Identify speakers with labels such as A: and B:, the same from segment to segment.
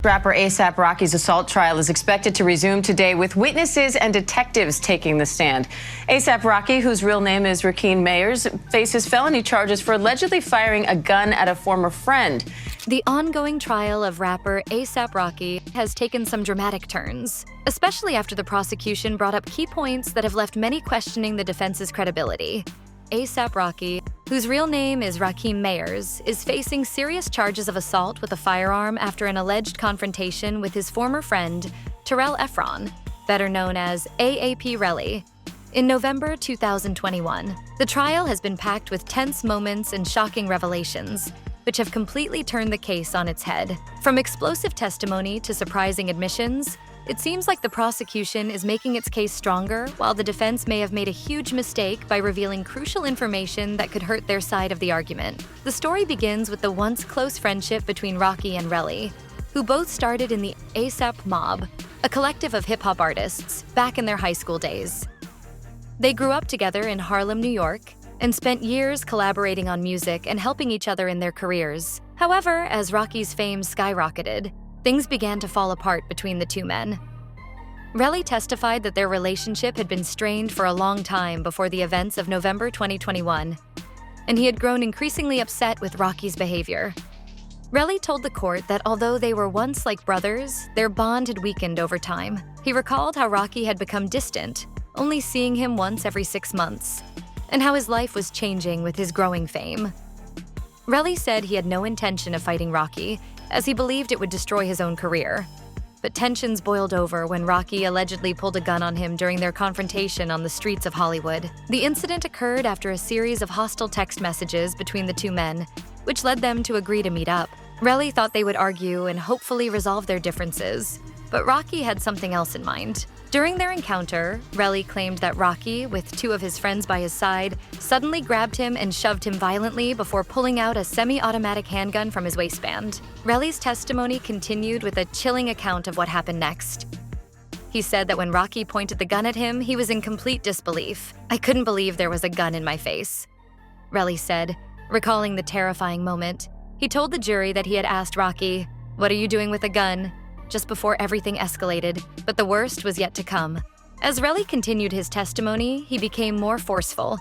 A: Rapper A$AP Rocky's assault trial is expected to resume today with witnesses and detectives taking the stand. A$AP Rocky, whose real name is Rakim Mayers, faces felony charges for allegedly firing a gun at a former friend.
B: The ongoing trial of rapper A$AP Rocky has taken some dramatic turns, especially after the prosecution brought up key points that have left many questioning the defense's credibility. A$AP Rocky, whose real name is Rakim Mayers, is facing serious charges of assault with a firearm after an alleged confrontation with his former friend, Terell Ephron, better known as A AP Relli, in November 2021. The trial has been packed with tense moments and shocking revelations, which have completely turned the case on its head. From explosive testimony to surprising admissions, it seems like the prosecution is making its case stronger, while the defense may have made a huge mistake by revealing crucial information that could hurt their side of the argument. The story begins with the once close friendship between Rocky and Relli, who both started in the A$AP Mob, a collective of hip-hop artists, back in their high school days. They grew up together in Harlem, New York, and spent years collaborating on music and helping each other in their careers. However, as Rocky's fame skyrocketed, things began to fall apart between the two men. Relli testified that their relationship had been strained for a long time before the events of November 2021, and he had grown increasingly upset with Rocky's behavior. Relli told the court that although they were once like brothers, their bond had weakened over time. He recalled how Rocky had become distant, only seeing him once every 6 months, and how his life was changing with his growing fame. Relli said he had no intention of fighting Rocky, as he believed it would destroy his own career. But tensions boiled over when Rocky allegedly pulled a gun on him during their confrontation on the streets of Hollywood. The incident occurred after a series of hostile text messages between the two men, which led them to agree to meet up. Relli thought they would argue and hopefully resolve their differences, but Rocky had something else in mind. During their encounter, Relli claimed that Rocky, with 2 of his friends by his side, suddenly grabbed him and shoved him violently before pulling out a semi-automatic handgun from his waistband. Relli's testimony continued with a chilling account of what happened next. He said that when Rocky pointed the gun at him, he was in complete disbelief. "I couldn't believe there was a gun in my face," Relli said, recalling the terrifying moment. He told the jury that he had asked Rocky, "What are you doing with a gun?" just before everything escalated, but the worst was yet to come. As Relli continued his testimony, he became more forceful,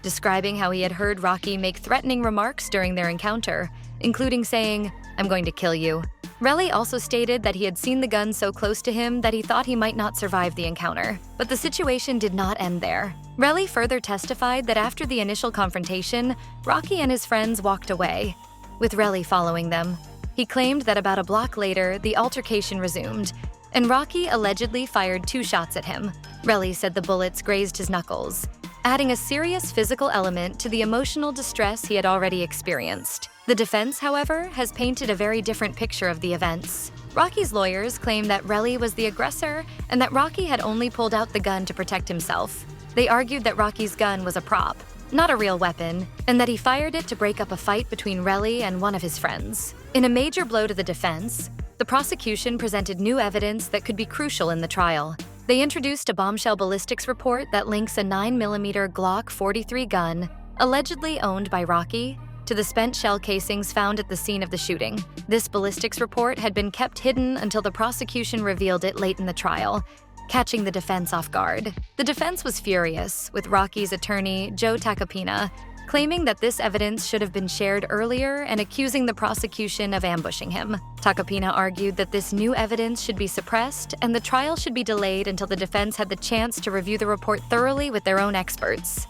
B: describing how he had heard Rocky make threatening remarks during their encounter, including saying, "I'm going to kill you." Relli also stated that he had seen the gun so close to him that he thought he might not survive the encounter. But the situation did not end there. Relli further testified that after the initial confrontation, Rocky and his friends walked away, with Relli following them. He claimed that about a block later, the altercation resumed, and Rocky allegedly fired 2 shots at him. Relli said the bullets grazed his knuckles, adding a serious physical element to the emotional distress he had already experienced. The defense, however, has painted a very different picture of the events. Rocky's lawyers claim that Relli was the aggressor and that Rocky had only pulled out the gun to protect himself. They argued that Rocky's gun was a prop, not a real weapon, and that he fired it to break up a fight between Relli and one of his friends. In a major blow to the defense, the prosecution presented new evidence that could be crucial in the trial. They introduced a bombshell ballistics report that links a 9mm Glock 43 gun, allegedly owned by Rocky, to the spent shell casings found at the scene of the shooting. This ballistics report had been kept hidden until the prosecution revealed it late in the trial, catching the defense off guard. The defense was furious, with Rocky's attorney, Joe Tacopina, claiming that this evidence should have been shared earlier and accusing the prosecution of ambushing him. Tacopina argued that this new evidence should be suppressed and the trial should be delayed until the defense had the chance to review the report thoroughly with their own experts.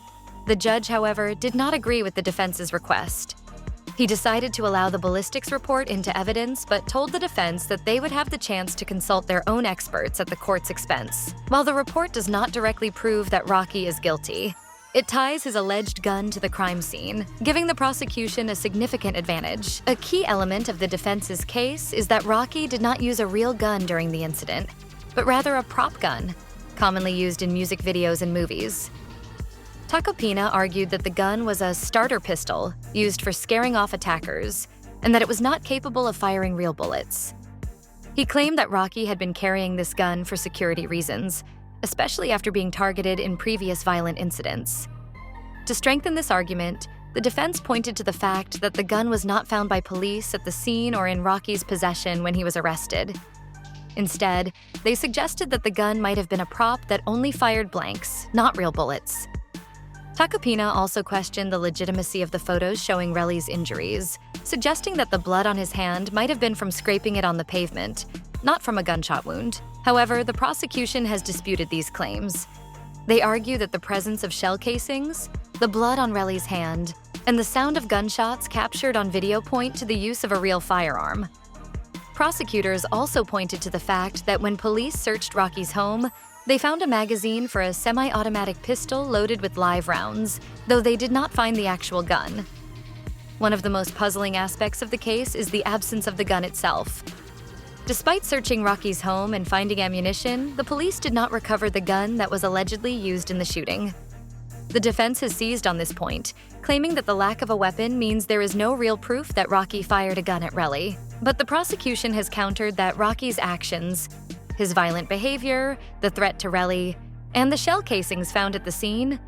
B: The judge, however, did not agree with the defense's request. He decided to allow the ballistics report into evidence, but told the defense that they would have the chance to consult their own experts at the court's expense. While the report does not directly prove that Rocky is guilty, it ties his alleged gun to the crime scene, giving the prosecution a significant advantage. A key element of the defense's case is that Rocky did not use a real gun during the incident, but rather a prop gun, commonly used in music videos and movies. Tacopina argued that the gun was a starter pistol used for scaring off attackers, and that it was not capable of firing real bullets. He claimed that Rocky had been carrying this gun for security reasons, especially after being targeted in previous violent incidents. To strengthen this argument, the defense pointed to the fact that the gun was not found by police at the scene or in Rocky's possession when he was arrested. Instead, they suggested that the gun might have been a prop that only fired blanks, not real bullets. Tacopina also questioned the legitimacy of the photos showing Relli's injuries, suggesting that the blood on his hand might have been from scraping it on the pavement, not from a gunshot wound. However, the prosecution has disputed these claims. They argue that the presence of shell casings, the blood on Relli's hand, and the sound of gunshots captured on video point to the use of a real firearm. Prosecutors also pointed to the fact that when police searched Rocky's home, they found a magazine for a semi-automatic pistol loaded with live rounds, though they did not find the actual gun. One of the most puzzling aspects of the case is the absence of the gun itself. Despite searching Rocky's home and finding ammunition, the police did not recover the gun that was allegedly used in the shooting. The defense has seized on this point, claiming that the lack of a weapon means there is no real proof that Rocky fired a gun at Relli. But the prosecution has countered that Rocky's actions, his violent behavior, the threat to Relli, and the shell casings found at the scene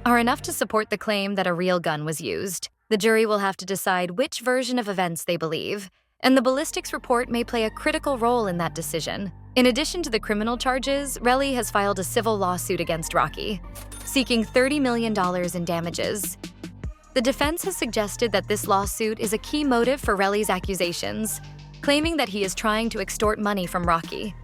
B: are enough to support the claim that a real gun was used. The jury will have to decide which version of events they believe, and the ballistics report may play a critical role in that decision. In addition to the criminal charges, Relli has filed a civil lawsuit against Rocky, seeking $30 million in damages. The defense has suggested that this lawsuit is a key motive for Relli's accusations, claiming that he is trying to extort money from Rocky.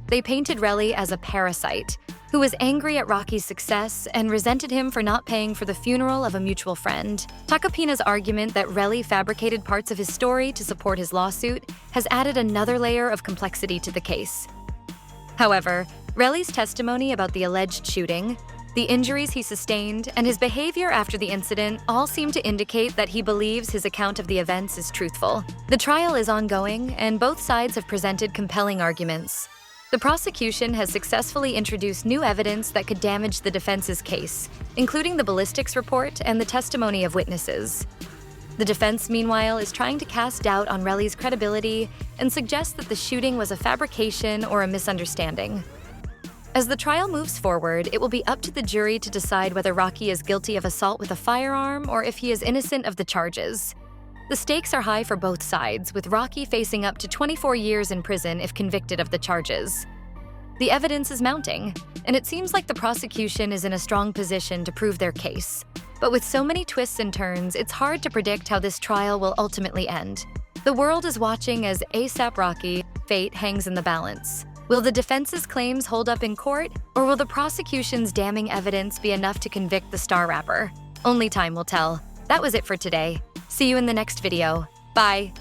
B: They painted Relli as a parasite, who was angry at Rocky's success and resented him for not paying for the funeral of a mutual friend. Tacopina's argument that Relli fabricated parts of his story to support his lawsuit has added another layer of complexity to the case. However, Relli's testimony about the alleged shooting, the injuries he sustained, and his behavior after the incident all seem to indicate that he believes his account of the events is truthful. The trial is ongoing, and both sides have presented compelling arguments. The prosecution has successfully introduced new evidence that could damage the defense's case, including the ballistics report and the testimony of witnesses. The defense, meanwhile, is trying to cast doubt on Relli's credibility and suggest that the shooting was a fabrication or a misunderstanding. As the trial moves forward, it will be up to the jury to decide whether Rocky is guilty of assault with a firearm or if he is innocent of the charges. The stakes are high for both sides, with Rocky facing up to 24 years in prison if convicted of the charges. The evidence is mounting, and it seems like the prosecution is in a strong position to prove their case. But with so many twists and turns, it's hard to predict how this trial will ultimately end. The world is watching as A$AP Rocky fate hangs in the balance. Will the defense's claims hold up in court, or will the prosecution's damning evidence be enough to convict the star rapper? Only time will tell. That was it for today. See you in the next video. Bye.